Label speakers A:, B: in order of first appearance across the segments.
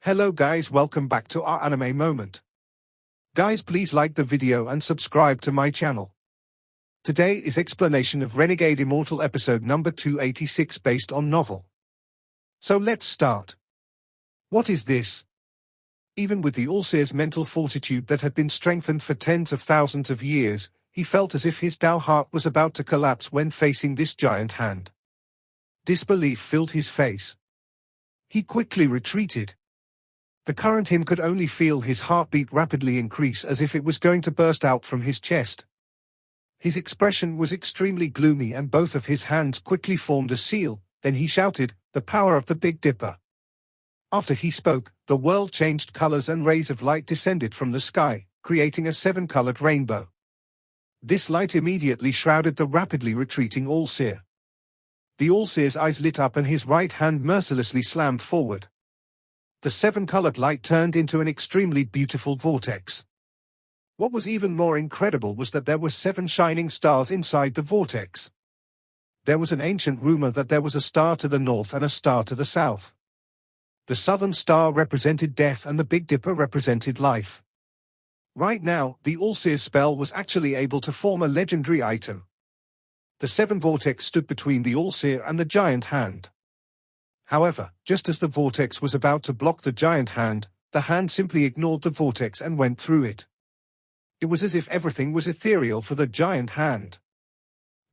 A: Hello guys, welcome back to our anime moment. Guys, please like the video and subscribe to my channel. Today is explanation of Renegade Immortal episode number 286 based on novel. So let's start. What is this? Even with the Allseer's mental fortitude that had been strengthened for tens of thousands of years, he felt as if his Tao heart was about to collapse when facing this giant hand. Disbelief filled his face. He quickly retreated. The current him could only feel his heartbeat rapidly increase as if it was going to burst out from his chest. His expression was extremely gloomy and both of his hands quickly formed a seal. Then he shouted, "The power of the Big Dipper." After he spoke, the world changed colors and rays of light descended from the sky, creating a seven-colored rainbow. This light immediately shrouded the rapidly retreating Allseer. The Allseer's eyes lit up and his right hand mercilessly slammed forward. The seven-colored light turned into an extremely beautiful vortex. What was even more incredible was that there were 7 shining stars inside the vortex. There was an ancient rumor that there was a star to the north and a star to the south. The southern star represented death and the Big Dipper represented life. Right now, the Allseer spell was actually able to form a legendary item. The 7 vortex stood between the Allseer and the giant hand. However, just as the vortex was about to block the giant hand, the hand simply ignored the vortex and went through it. It was as if everything was ethereal for the giant hand.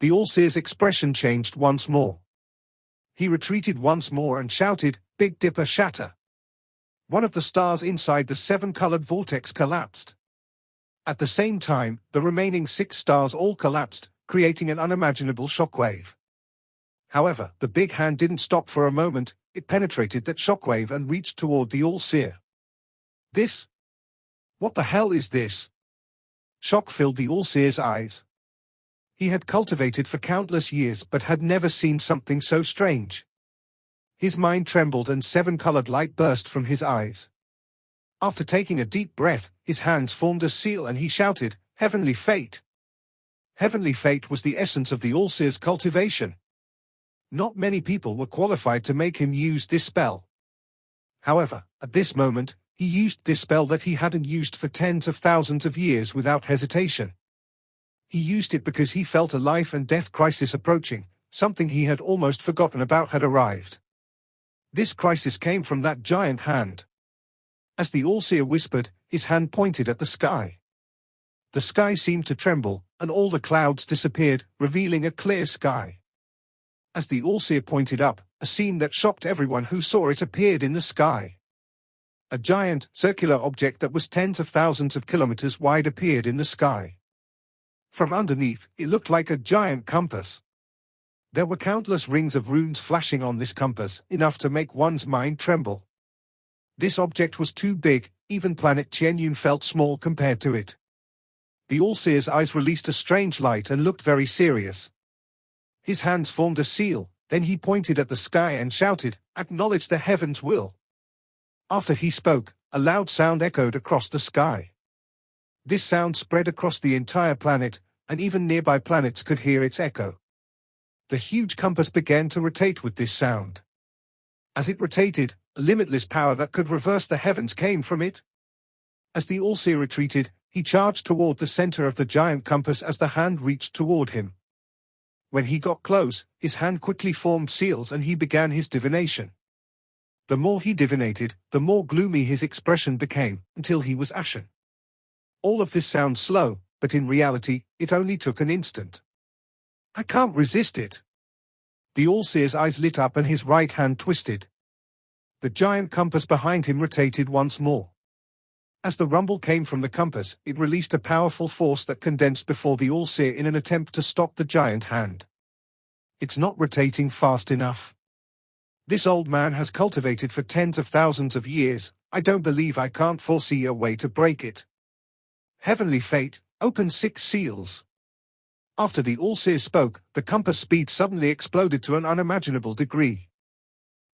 A: The Allseer's expression changed once more. He retreated once more and shouted, "Big Dipper, shatter!" One of the stars inside the 7-colored vortex collapsed. At the same time, the remaining 6 stars all collapsed, creating an unimaginable shockwave. However, the big hand didn't stop for a moment. It penetrated that shockwave and reached toward the Allseer. This? What the hell is this? Shock filled the Allseer's eyes. He had cultivated for countless years but had never seen something so strange. His mind trembled and 7-colored light burst from his eyes. After taking a deep breath, his hands formed a seal and he shouted, "Heavenly Fate!" Heavenly Fate was the essence of the Allseer's cultivation. Not many people were qualified to make him use this spell. However, at this moment, he used this spell that he hadn't used for tens of thousands of years without hesitation. He used it because he felt a life and death crisis approaching. Something he had almost forgotten about had arrived. This crisis came from that giant hand. As the Allseer whispered, his hand pointed at the sky. The sky seemed to tremble, and all the clouds disappeared, revealing a clear sky. As the Allseer pointed up, a scene that shocked everyone who saw it appeared in the sky. A giant, circular object that was tens of thousands of kilometers wide appeared in the sky. From underneath, it looked like a giant compass. There were countless rings of runes flashing on this compass, enough to make one's mind tremble. This object was too big, even planet Qianyun felt small compared to it. The Allseer's eyes released a strange light and looked very serious. His hands formed a seal, then he pointed at the sky and shouted, "Acknowledge the heavens' will." After he spoke, a loud sound echoed across the sky. This sound spread across the entire planet, and even nearby planets could hear its echo. The huge compass began to rotate with this sound. As it rotated, a limitless power that could reverse the heavens came from it. As the Allseer retreated, he charged toward the center of the giant compass as the hand reached toward him. When he got close, his hand quickly formed seals and he began his divination. The more he divinated, the more gloomy his expression became, until he was ashen. All of this sounds slow, but in reality, it only took an instant. "I can't resist it." The Allseer's eyes lit up and his right hand twisted. The giant compass behind him rotated once more. As the rumble came from the compass, it released a powerful force that condensed before the Allseer in an attempt to stop the giant hand. "It's not rotating fast enough. This old man has cultivated for tens of thousands of years. I don't believe I can't foresee a way to break it. Heavenly Fate, open 6 seals." After the Allseer spoke, the compass speed suddenly exploded to an unimaginable degree.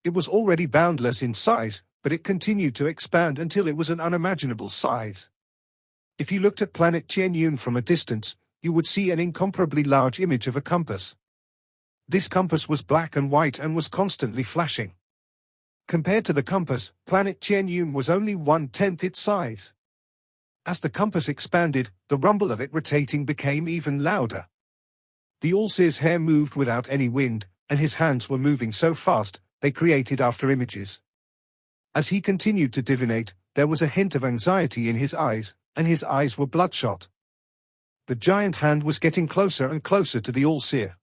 A: It was already boundless in size, but it continued to expand until it was an unimaginable size. If you looked at planet Qianyun from a distance, you would see an incomparably large image of a compass. This compass was black and white and was constantly flashing. Compared to the compass, planet Tianyun was only 1/10 its size. As the compass expanded, the rumble of it rotating became even louder. The All-Seer's hair moved without any wind, and his hands were moving so fast, they created after images. As he continued to divinate, there was a hint of anxiety in his eyes, and his eyes were bloodshot. The giant hand was getting closer and closer to the All-Seer.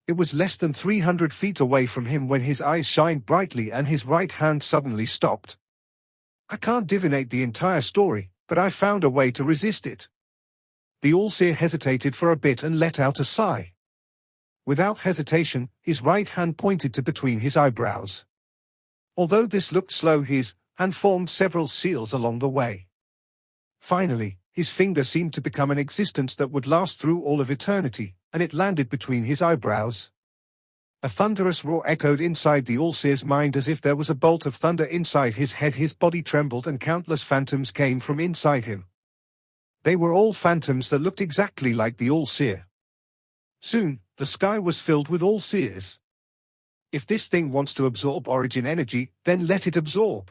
A: It was less than 300 feet away from him when his eyes shined brightly and his right hand suddenly stopped. I can't divinate the entire story, but I found a way to resist it. The All-Seer hesitated for a bit and let out a sigh. Without hesitation, his right hand pointed to between his eyebrows. Although this looked slow, his hand formed several seals along the way. Finally, his finger seemed to become an existence that would last through all of eternity, and it landed between his eyebrows. A thunderous roar echoed inside the All-Seer's mind as if there was a bolt of thunder inside his head. His body trembled and countless phantoms came from inside him. They were all phantoms that looked exactly like the All-Seer. Soon, the sky was filled with All-Seers. If this thing wants to absorb origin energy, then let it absorb.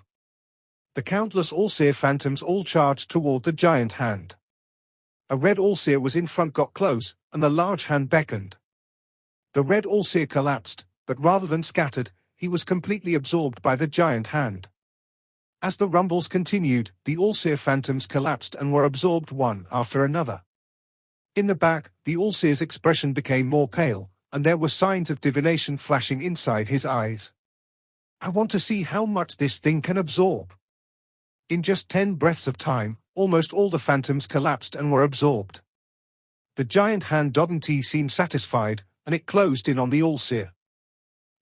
A: The countless All-Seer phantoms all charged toward the giant hand. A red All-Seer was in front, got close, and the large hand beckoned. The red All-Seer collapsed, but rather than scattered, he was completely absorbed by the giant hand. As the rumbles continued, the All-Seer phantoms collapsed and were absorbed one after another. In the back, the All-Seer's expression became more pale, and there were signs of divination flashing inside his eyes. I want to see how much this thing can absorb. In just 10 breaths of time, almost all the phantoms collapsed and were absorbed. The giant hand didn't seem satisfied, and it closed in on the All-Seer.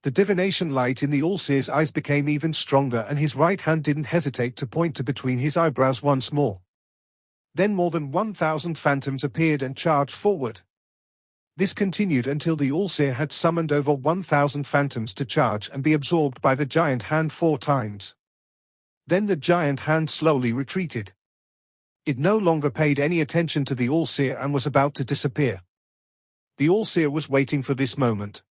A: The divination light in the All-Seer's eyes became even stronger, and his right hand didn't hesitate to point to between his eyebrows once more. Then more than 1,000 phantoms appeared and charged forward. This continued until the All-Seer had summoned over 1,000 phantoms to charge and be absorbed by the giant hand 4 times. Then the giant hand slowly retreated. It no longer paid any attention to the All-Seer and was about to disappear. The All-Seer was waiting for this moment.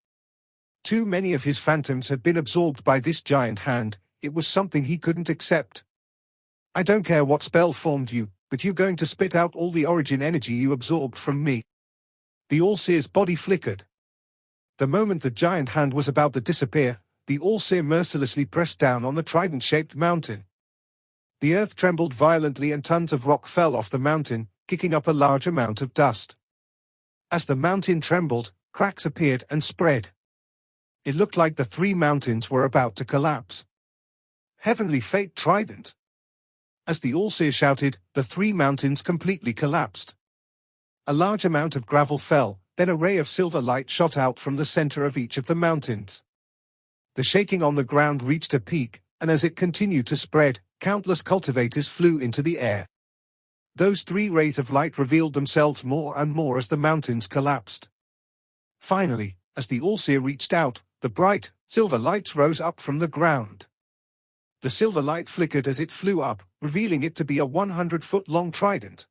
A: Too many of his phantoms had been absorbed by this giant hand. It was something he couldn't accept. I don't care what spell formed you, but you're going to spit out all the origin energy you absorbed from me. The All-Seer's body flickered. The moment the giant hand was about to disappear, the All-Seer mercilessly pressed down on the trident-shaped mountain. The earth trembled violently and tons of rock fell off the mountain, kicking up a large amount of dust. As the mountain trembled, cracks appeared and spread. It looked like the 3 mountains were about to collapse. Heavenly Fate Trident! As the All-Seer shouted, the 3 mountains completely collapsed. A large amount of gravel fell, then a ray of silver light shot out from the center of each of the mountains. The shaking on the ground reached a peak, and as it continued to spread, countless cultivators flew into the air. Those 3 rays of light revealed themselves more and more as the mountains collapsed. Finally, as the All-Seer reached out, the bright, silver lights rose up from the ground. The silver light flickered as it flew up, revealing it to be a 100-foot-long trident.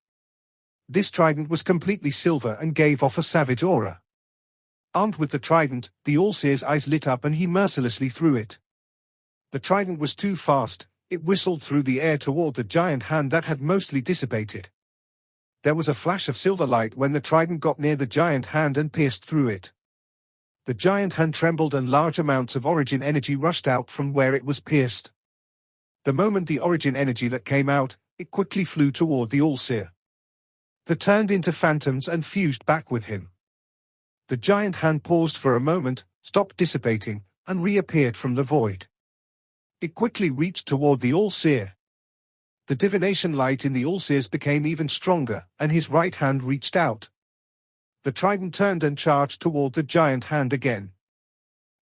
A: This trident was completely silver and gave off a savage aura. Armed with the trident, the All-Seer's eyes lit up and he mercilessly threw it. The trident was too fast. It whistled through the air toward the giant hand that had mostly dissipated. There was a flash of silver light when the trident got near the giant hand and pierced through it. The giant hand trembled and large amounts of origin energy rushed out from where it was pierced. The moment the origin energy that came out, it quickly flew toward the All-Seer. They turned into phantoms and fused back with him. The giant hand paused for a moment, stopped dissipating, and reappeared from the void. It quickly reached toward the All-Seer. The divination light in the All-Seer's became even stronger, and his right hand reached out. The trident turned and charged toward the giant hand again.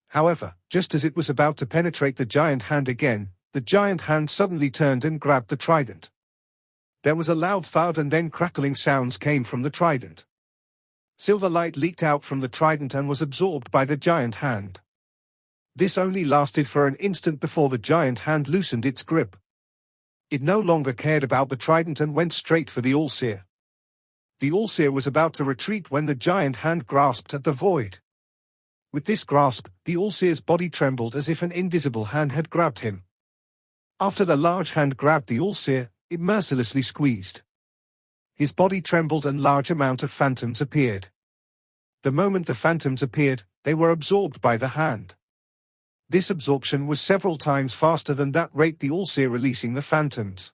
A: However, just as it was about to penetrate the giant hand again, the giant hand suddenly turned and grabbed the trident. There was a loud thud and then crackling sounds came from the trident. Silver light leaked out from the trident and was absorbed by the giant hand. This only lasted for an instant before the giant hand loosened its grip. It no longer cared about the trident and went straight for the All-Seer. The All-Seer was about to retreat when the giant hand grasped at the void. With this grasp, the All-Seer's body trembled as if an invisible hand had grabbed him. After the large hand grabbed the All-Seer, it mercilessly squeezed. His body trembled and large amount of phantoms appeared. The moment the phantoms appeared, they were absorbed by the hand. This absorption was several times faster than that rate the All-Seer releasing the phantoms.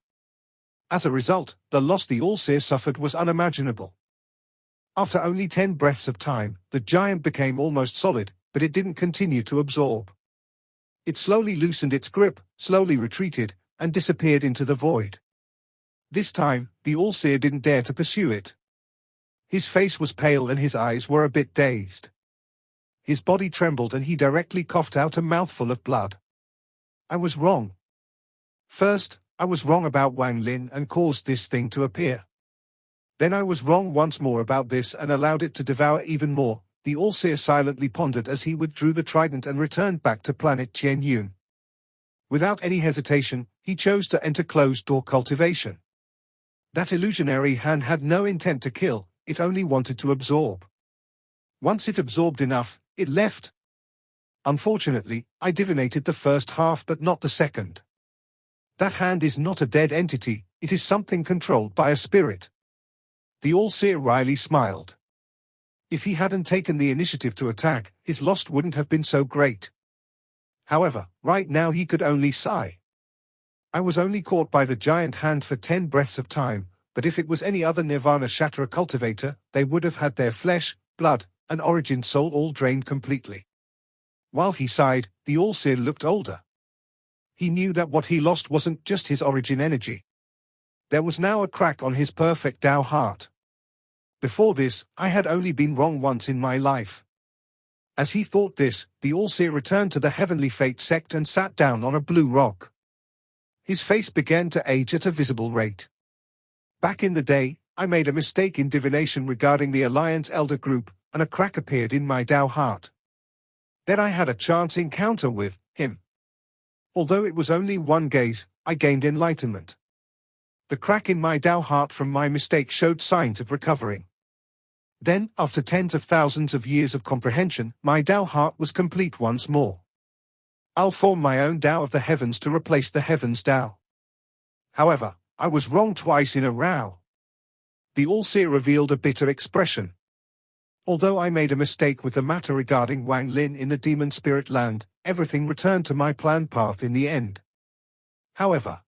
A: As a result, the loss the All-Seer suffered was unimaginable. After only 10 breaths of time, the giant became almost solid, but it didn't continue to absorb. It slowly loosened its grip, slowly retreated, and disappeared into the void. This time, the All-Seer didn't dare to pursue it. His face was pale and his eyes were a bit dazed. His body trembled and he directly coughed out a mouthful of blood. I was wrong. First, I was wrong about Wang Lin and caused this thing to appear. Then I was wrong once more about this and allowed it to devour even more. The All-Seer silently pondered as he withdrew the trident and returned back to planet Qian Yun. Without any hesitation, he chose to enter closed-door cultivation. That illusionary hand had no intent to kill, it only wanted to absorb. Once it absorbed enough, it left. Unfortunately, I divinated the first half but not the second. That hand is not a dead entity, it is something controlled by a spirit. The All-Seer wryly smiled. If he hadn't taken the initiative to attack, his loss wouldn't have been so great. However, right now he could only sigh. I was only caught by the giant hand for 10 breaths of time, but if it was any other Nirvana Shatterer cultivator, they would have had their flesh, blood, and origin soul all drained completely. While he sighed, the All-Seer looked older. He knew that what he lost wasn't just his origin energy. There was now a crack on his perfect Tao heart. Before this, I had only been wrong once in my life. As he thought this, the All-Seer returned to the Heavenly Fate sect and sat down on a blue rock. His face began to age at a visible rate. Back in the day, I made a mistake in divination regarding the Alliance Elder Group, and a crack appeared in my Tao heart. Then I had a chance encounter with him. Although it was only one gaze, I gained enlightenment. The crack in my Tao heart from my mistake showed signs of recovering. Then, after tens of thousands of years of comprehension, my Tao heart was complete once more. I'll form my own Tao of the heavens to replace the heavens Tao. However, I was wrong twice in a row. The All-Seer revealed a bitter expression. Although I made a mistake with the matter regarding Wang Lin in the Demon Spirit Land, everything returned to my planned path in the end. However,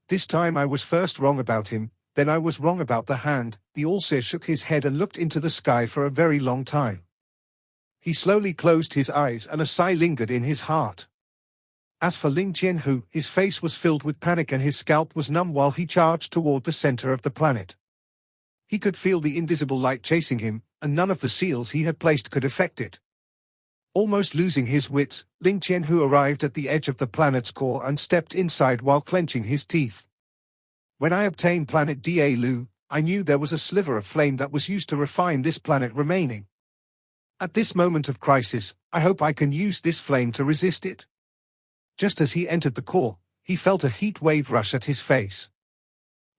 A: this time I was first wrong about him, then I was wrong about the hand. The All-Seer shook his head and looked into the sky for a very long time. He slowly closed his eyes and a sigh lingered in his heart. As for Ling Qianhu, his face was filled with panic and his scalp was numb while he charged toward the center of the planet. He could feel the invisible light chasing him, and none of the seals he had placed could affect it. Almost losing his wits, Ling Qianhu arrived at the edge of the planet's core and stepped inside while clenching his teeth. When I obtained planet Da Lu, I knew there was a sliver of flame that was used to refine this planet remaining. At this moment of crisis, I hope I can use this flame to resist it. Just as he entered the core, he felt a heat wave rush at his face.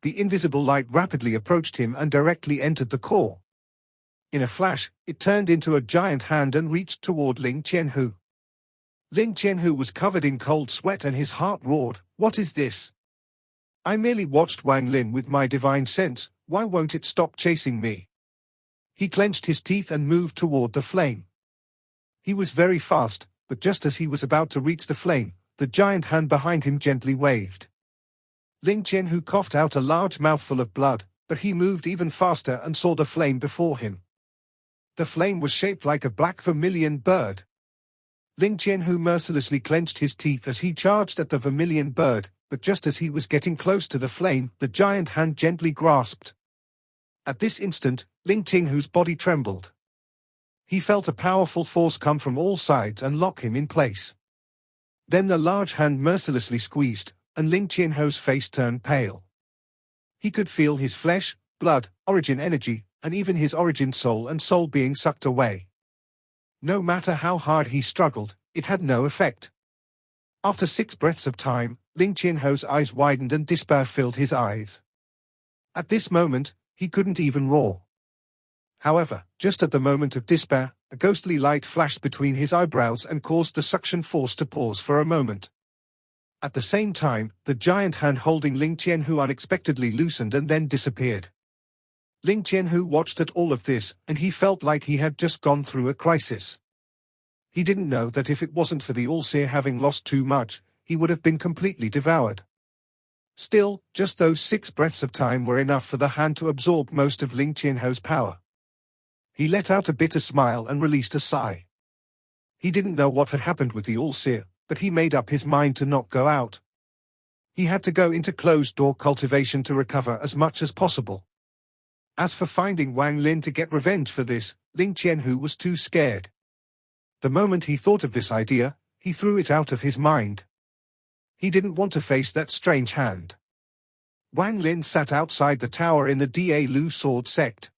A: The invisible light rapidly approached him and directly entered the core. In a flash, it turned into a giant hand and reached toward Ling Qianhu. Ling Qianhu was covered in cold sweat and his heart roared, "What is this? I merely watched Wang Lin with my divine sense, why won't it stop chasing me?" He clenched his teeth and moved toward the flame. He was very fast, but just as he was about to reach the flame, the giant hand behind him gently waved. Ling Qianhu coughed out a large mouthful of blood, but he moved even faster and saw the flame before him. The flame was shaped like a black vermilion bird. Ling Qianhu mercilessly clenched his teeth as he charged at the vermilion bird, but just as he was getting close to the flame, the giant hand gently grasped. At this instant, Ling Qianhu's body trembled. He felt a powerful force come from all sides and lock him in place. Then the large hand mercilessly squeezed, and Ling Qianhu's face turned pale. He could feel his flesh, blood, origin energy, and even his origin soul and soul being sucked away. No matter how hard he struggled, it had no effect. After 6 breaths of time, Ling Qianhu's eyes widened and despair filled his eyes. At this moment, he couldn't even roar. However, just at the moment of despair, a ghostly light flashed between his eyebrows and caused the suction force to pause for a moment. At the same time, the giant hand holding Ling Qianhu unexpectedly loosened and then disappeared. Ling Qianhu watched at all of this, and he felt like he had just gone through a crisis. He didn't know that if it wasn't for the All-Seer having lost too much, he would have been completely devoured. Still, just those 6 breaths of time were enough for the hand to absorb most of Ling Qianhu's power. He let out a bitter smile and released a sigh. He didn't know what had happened with the All-Seer, but he made up his mind to not go out. He had to go into closed-door cultivation to recover as much as possible. As for finding Wang Lin to get revenge for this, Ling Qianhu was too scared. The moment he thought of this idea, he threw it out of his mind. He didn't want to face that strange hand. Wang Lin sat outside the tower in the Da Lu sword sect.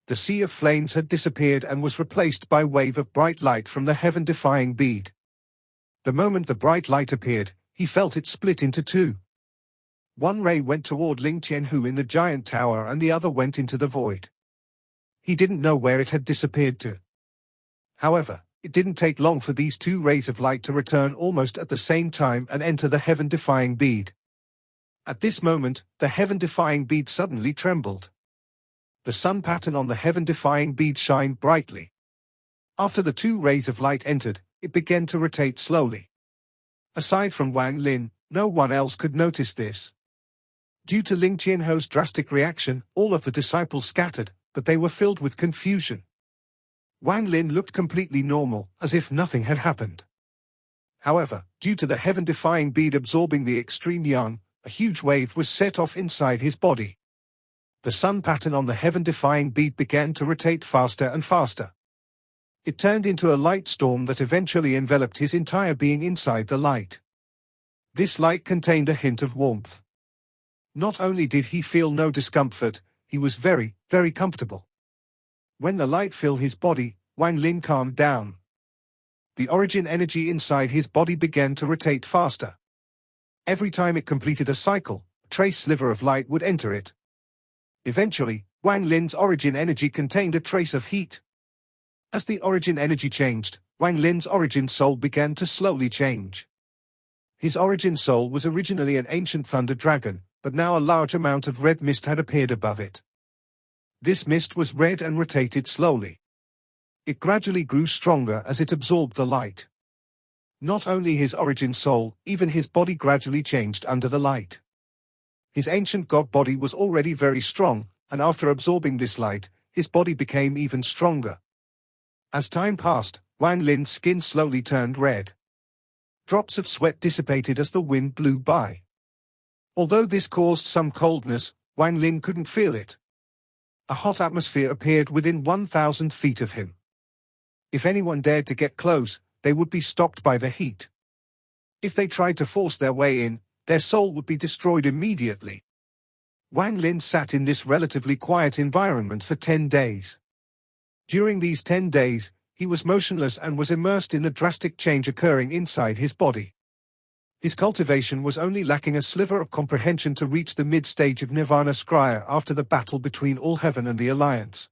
A: The sea of flames had disappeared and was replaced by a wave of bright light from the heaven-defying bead. The moment the bright light appeared, he felt it split into 2. One ray went toward Ling Qianhu in the giant tower and the other went into the void. He didn't know where it had disappeared to. However, it didn't take long for these 2 rays of light to return almost at the same time and enter the heaven-defying bead. At this moment, the heaven-defying bead suddenly trembled. The sun pattern on the heaven-defying bead shined brightly. After the 2 rays of light entered, it began to rotate slowly. Aside from Wang Lin, no one else could notice this. Due to Ling Qianhu's drastic reaction, all of the disciples scattered, but they were filled with confusion. Wang Lin looked completely normal, as if nothing had happened. However, due to the heaven-defying bead absorbing the extreme yang, a huge wave was set off inside his body. The sun pattern on the heaven-defying bead began to rotate faster and faster. It turned into a light storm that eventually enveloped his entire being inside the light. This light contained a hint of warmth. Not only did he feel no discomfort, he was very, very comfortable. When the light filled his body, Wang Lin calmed down. The origin energy inside his body began to rotate faster. Every time it completed a cycle, a trace sliver of light would enter it. Eventually, Wang Lin's origin energy contained a trace of heat. As the origin energy changed, Wang Lin's origin soul began to slowly change. His origin soul was originally an ancient thunder dragon, but now a large amount of red mist had appeared above it. This mist was red and rotated slowly. It gradually grew stronger as it absorbed the light. Not only his origin soul, even his body gradually changed under the light. His ancient god body was already very strong, and after absorbing this light, his body became even stronger. As time passed, Wang Lin's skin slowly turned red. Drops of sweat dissipated as the wind blew by. Although this caused some coldness, Wang Lin couldn't feel it. A hot atmosphere appeared within 1,000 feet of him. If anyone dared to get close, they would be stopped by the heat. If they tried to force their way in, their soul would be destroyed immediately. Wang Lin sat in this relatively quiet environment for 10 days. During these 10 days, he was motionless and was immersed in the drastic change occurring inside his body. His cultivation was only lacking a sliver of comprehension to reach the mid-stage of Nirvana Scryer after the battle between All Heaven and the Alliance.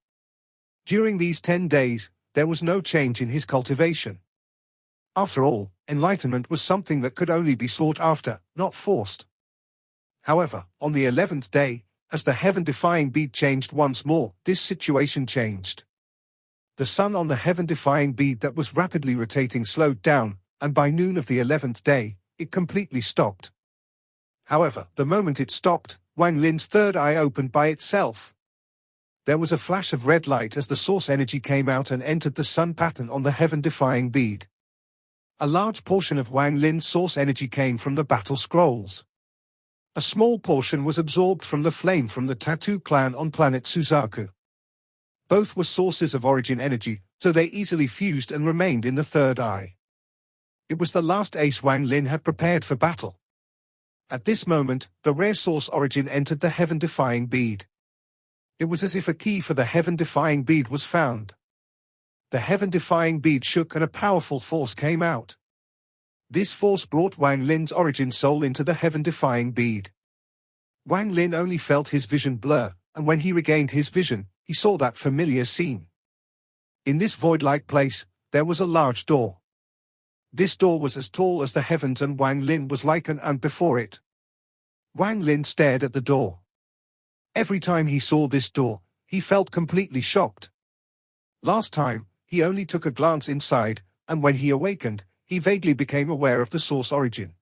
A: During these 10 days, there was no change in his cultivation. After all, enlightenment was something that could only be sought after, not forced. However, on the 11th day, as the heaven-defying bead changed once more, this situation changed. The sun on the heaven-defying bead that was rapidly rotating slowed down, and by noon of the 11th day, it completely stopped. However, the moment it stopped, Wang Lin's third eye opened by itself. There was a flash of red light as the source energy came out and entered the sun pattern on the heaven-defying bead. A large portion of Wang Lin's source energy came from the battle scrolls. A small portion was absorbed from the flame from the Tattoo clan on planet Suzaku. Both were sources of origin energy, so they easily fused and remained in the third eye. It was the last ace Wang Lin had prepared for battle. At this moment, the rare source origin entered the heaven-defying bead. It was as if a key for the heaven-defying bead was found. The heaven-defying bead shook and a powerful force came out. This force brought Wang Lin's origin soul into the heaven-defying bead. Wang Lin only felt his vision blur, and when he regained his vision, he saw that familiar scene. In this void-like place, there was a large door. This door was as tall as the heavens, and Wang Lin was like an ant before it. Wang Lin stared at the door. Every time he saw this door, he felt completely shocked. Last time, he only took a glance inside, and when he awakened, he vaguely became aware of the source origin.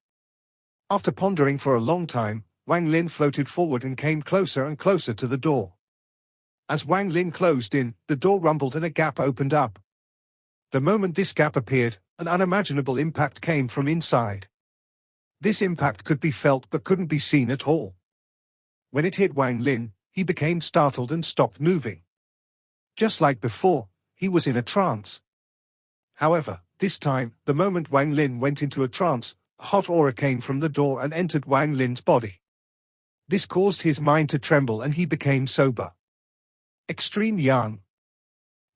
A: After pondering for a long time, Wang Lin floated forward and came closer and closer to the door. As Wang Lin closed in, the door rumbled and a gap opened up. The moment this gap appeared, an unimaginable impact came from inside. This impact could be felt but couldn't be seen at all. When it hit Wang Lin, he became startled and stopped moving. Just like before, he was in a trance. However, this time, the moment Wang Lin went into a trance, a hot aura came from the door and entered Wang Lin's body. This caused his mind to tremble and he became sober. Extreme yang.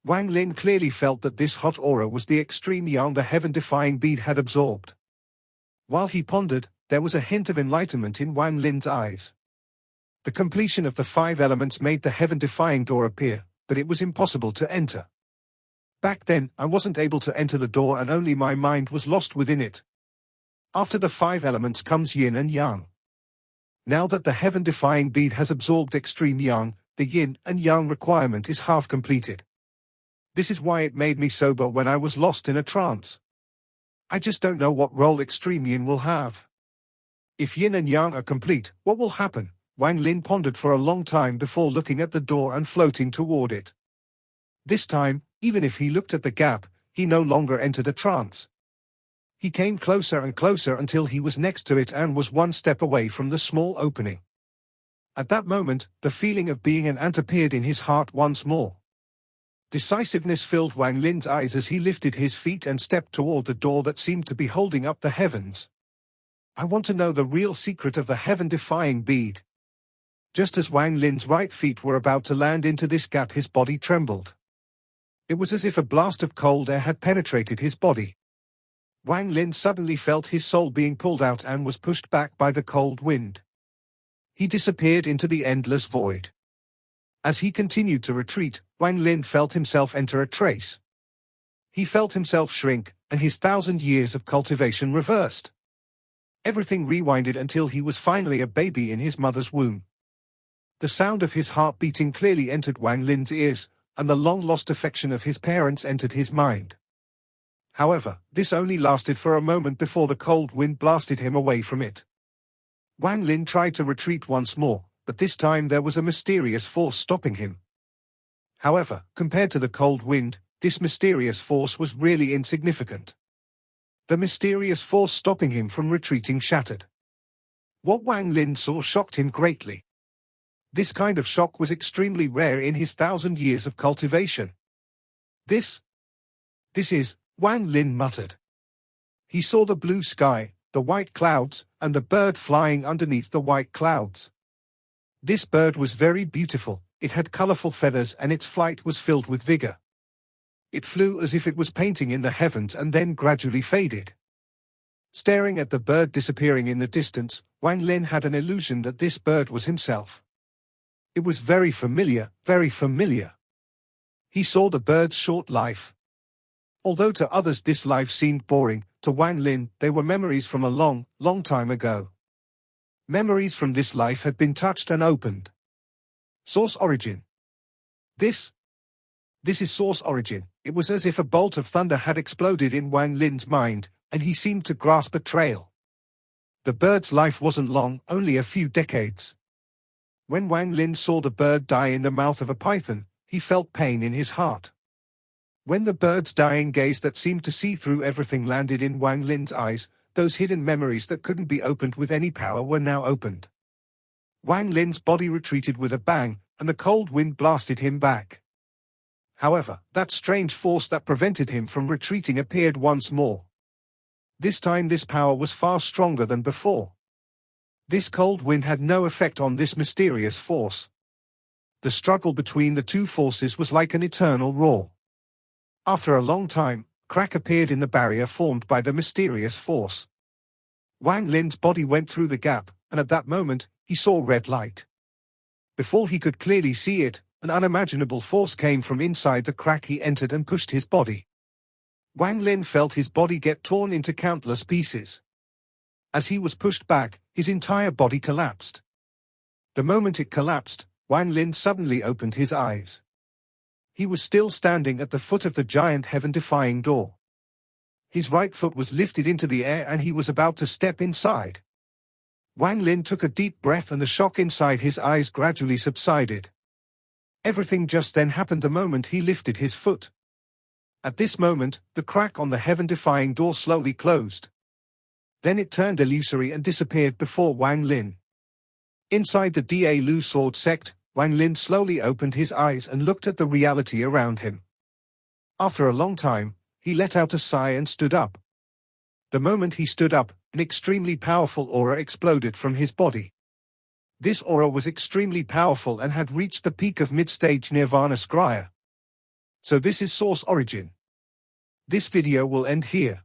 A: Wang Lin clearly felt that this hot aura was the extreme yang the heaven-defying bead had absorbed. While he pondered, there was a hint of enlightenment in Wang Lin's eyes. The completion of the 5 elements made the heaven-defying door appear, but it was impossible to enter. Back then, I wasn't able to enter the door and only my mind was lost within it. After the 5 elements comes yin and yang. Now that the heaven-defying bead has absorbed extreme yang, the yin and yang requirement is half completed. This is why it made me sober when I was lost in a trance. I just don't know what role extreme yin will have. If yin and yang are complete, what will happen? Wang Lin pondered for a long time before looking at the door and floating toward it. This time, even if he looked at the gap, he no longer entered a trance. He came closer and closer until he was next to it and was one step away from the small opening. At that moment, the feeling of being an ant appeared in his heart once more. Decisiveness filled Wang Lin's eyes as he lifted his feet and stepped toward the door that seemed to be holding up the heavens. I want to know the real secret of the heaven-defying bead. Just as Wang Lin's right feet were about to land into this gap, his body trembled. It was as if a blast of cold air had penetrated his body. Wang Lin suddenly felt his soul being pulled out and was pushed back by the cold wind. He disappeared into the endless void. As he continued to retreat, Wang Lin felt himself enter a trace. He felt himself shrink, and his 1,000 years of cultivation reversed. Everything rewinded until he was finally a baby in his mother's womb. The sound of his heart beating clearly entered Wang Lin's ears, and the long-lost affection of his parents entered his mind. However, this only lasted for a moment before the cold wind blasted him away from it. Wang Lin tried to retreat once more, but this time there was a mysterious force stopping him. However, compared to the cold wind, this mysterious force was really insignificant. The mysterious force stopping him from retreating shattered. What Wang Lin saw shocked him greatly. This kind of shock was extremely rare in his 1,000 years of cultivation. This is, Wang Lin muttered. He saw the blue sky, the white clouds, and the bird flying underneath the white clouds. This bird was very beautiful, it had colorful feathers and its flight was filled with vigor. It flew as if it was painting in the heavens and then gradually faded. Staring at the bird disappearing in the distance, Wang Lin had an illusion that this bird was himself. It was very familiar, very familiar. He saw the bird's short life. Although to others this life seemed boring, to Wang Lin they were memories from a long, long time ago. Memories from this life had been touched and opened. Source origin. This is source origin. It was as if a bolt of thunder had exploded in Wang Lin's mind, and he seemed to grasp a trail. The bird's life wasn't long, only a few decades. When Wang Lin saw the bird die in the mouth of a python, he felt pain in his heart. When the bird's dying gaze that seemed to see through everything landed in Wang Lin's eyes, those hidden memories that couldn't be opened with any power were now opened. Wang Lin's body retreated with a bang, and the cold wind blasted him back. However, that strange force that prevented him from retreating appeared once more. This time this power was far stronger than before. This cold wind had no effect on this mysterious force. The struggle between the two forces was like an eternal roar. After a long time, crack appeared in the barrier formed by the mysterious force. Wang Lin's body went through the gap, and at that moment, he saw red light. Before he could clearly see it, An unimaginable force came from inside the crack he entered and pushed his body. Wang Lin felt his body get torn into countless pieces. As he was pushed back, his entire body collapsed. The moment it collapsed, Wang Lin suddenly opened his eyes. He was still standing at the foot of the giant heaven-defying door. His right foot was lifted into the air and he was about to step inside. Wang Lin took a deep breath and the shock inside his eyes gradually subsided. Everything just then happened the moment he lifted his foot. At this moment, the crack on the heaven-defying door slowly closed. Then it turned illusory and disappeared before Wang Lin. Inside the Da Lu sword sect, Wang Lin slowly opened his eyes and looked at the reality around him. After a long time, he let out a sigh and stood up. The moment he stood up, an extremely powerful aura exploded from his body. This aura was extremely powerful and had reached the peak of mid-stage Nirvana Scrya. So this is source origin. This video will end here.